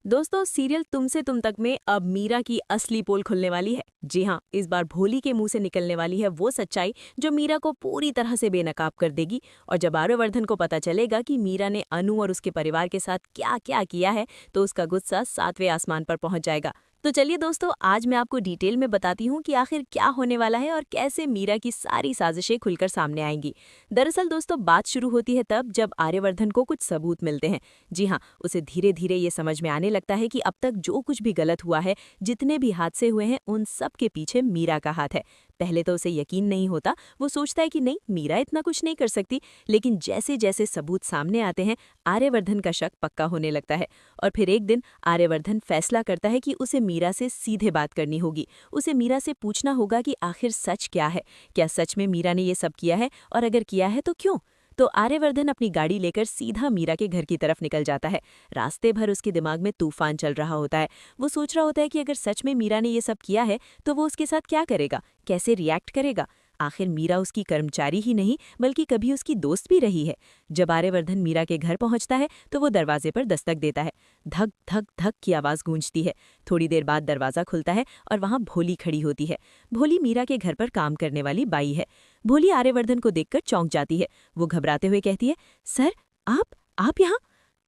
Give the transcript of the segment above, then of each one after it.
दोस्तों सीरियल तुमसे तुम तक में अब मीरा की असली पोल खुलने वाली है। जी हाँ, इस बार भोली के मुंह से निकलने वाली है वो सच्चाई जो मीरा को पूरी तरह से बेनकाब कर देगी। और जब आर्यवर्धन को पता चलेगा कि मीरा ने अनु और उसके परिवार के साथ क्या क्या किया है तो उसका गुस्सा 7वें आसमान पर पहुंच जाएगा। तो चलिए दोस्तों, आज मैं आपको डिटेल में बताती हूँ कि आखिर क्या होने वाला है और कैसे मीरा की सारी साजिशें खुलकर सामने आएंगी। दरअसल दोस्तों, बात शुरू होती है तब जब आर्यवर्धन को कुछ सबूत मिलते हैं। जी हाँ, उसे धीरे धीरे ये समझ में आने लगता है कि अब तक जो कुछ भी गलत हुआ है, जितने भी हादसे हुए हैं, उन सब के पीछे मीरा का हाथ है। पहले तो उसे यकीन नहीं होता, वो सोचता है कि नहीं, मीरा इतना कुछ नहीं कर सकती। लेकिन जैसे जैसे सबूत सामने आते हैं, आर्यवर्धन का शक पक्का होने लगता है। और फिर एक दिन आर्यवर्धन फैसला करता है कि उसे मीरा से सीधे बात करनी होगी। उसे मीरा से पूछना होगा कि आखिर सच क्या है। क्या सच में मीरा ने ये सब किया है, और अगर किया है तो क्यों? तो आर्यवर्धन अपनी गाड़ी लेकर सीधा मीरा के घर की तरफ निकल जाता है। रास्ते भर उसके दिमाग में तूफान चल रहा होता है। वो सोच रहा होता है कि अगर सच में मीरा ने ये सब किया है तो वो उसके साथ क्या करेगा, कैसे रिएक्ट करेगा। आखिर मीरा उसकी कर्मचारी ही नहीं बल्कि कभी उसकी दोस्त भी रही है। जब आर्यवर्धन मीरा के घर पहुंचता है तो वो दरवाजे पर दस्तक देता है। धक धक धक की आवाज गूंजती है। थोड़ी देर बाद दरवाजा खुलता है और वहां भोली खड़ी होती है। भोली मीरा के घर पर काम करने वाली बाई है। भोली आर्यवर्धन को देखकर चौंक जाती है। वो घबराते हुए कहती है, सर, आप यहाँ?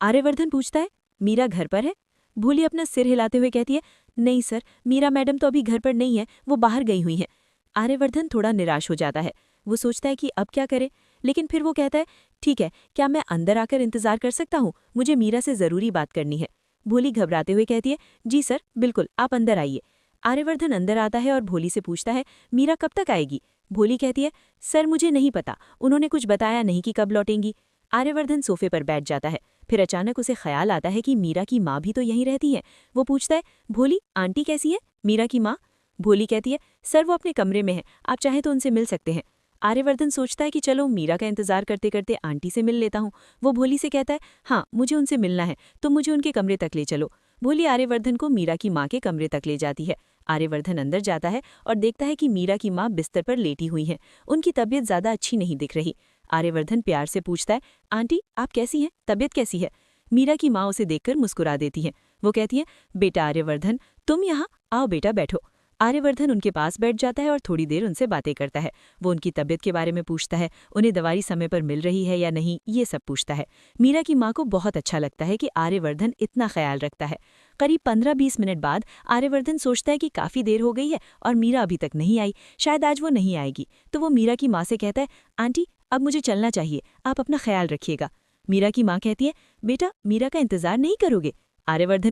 आर्यवर्धन पूछता है, मीरा घर पर है? भोली अपना सिर हिलाते हुए कहती है, नहीं सर, मीरा मैडम तो अभी घर पर नहीं है, वो बाहर गई हुई हैं। आर्यवर्धन थोड़ा निराश हो जाता है। वो सोचता है कि अब क्या करे, लेकिन फिर वो कहता है, ठीक है, क्या मैं अंदर आकर इंतजार कर सकता हूँ? मुझे मीरा से जरूरी बात करनी है। भोली घबराते हुए कहती है, जी सर, बिल्कुल, आप अंदर आइए। आर्यवर्धन अंदर आता है और भोली से पूछता है, मीरा कब तक आएगी? भोली कहती है, सर मुझे नहीं पता, उन्होंने कुछ बताया नहीं कि कब लौटेंगी। आर्यवर्धन सोफे पर बैठ जाता है। फिर अचानक उसे ख्याल आता है कि मीरा की माँ भी तो यहीं रहती है। वो पूछता है, भोली, आंटी कैसी है, मीरा की माँ? भोली कहती है, सर वो अपने कमरे में है, आप चाहें तो उनसे मिल सकते हैं। आर्यवर्धन सोचता है कि चलो मीरा का इंतजार करते करते आंटी से मिल लेता हूँ। वो भोली से कहता है, हाँ मुझे उनसे मिलना है, तो मुझे उनके कमरे तक ले चलो। भोली आर्यवर्धन को मीरा की माँ के कमरे तक ले जाती है। आर्यवर्धन अंदर जाता है और देखता है कि मीरा की माँ बिस्तर पर लेटी हुई हैं। उनकी तबीयत ज्यादा अच्छी नहीं दिख रही। आर्यवर्धन प्यार से पूछता है, आंटी आप कैसी हैं, तबीयत कैसी है? मीरा की माँ उसे देखकर मुस्कुरा देती है। वो कहती है, बेटा आर्यवर्धन, तुम यहाँ आओ, बेटा बैठो। आर्यवर्धन उनके पास बैठ जाता है और थोड़ी देर उनसे बातें करता है। वो उनकी तबीयत के बारे में पूछता है, उन्हें दवाई समय पर मिल रही है या नहीं, ये सब पूछता है। मीरा की माँ को बहुत अच्छा लगता है कि आर्यवर्धन इतना ख्याल रखता है। करीब 15-20 मिनट बाद आर्यवर्धन सोचता है कि काफ़ी देर हो गई है और मीरा अभी तक नहीं आई, शायद आज वो नहीं आएगी। तो वो मीरा की माँ से कहता है, आंटी अब मुझे चलना चाहिए, आप अपना ख्याल रखिएगा। मीरा की माँ कहती है, बेटा मीरा का इंतजार नहीं करोगे? आर्यवर्धन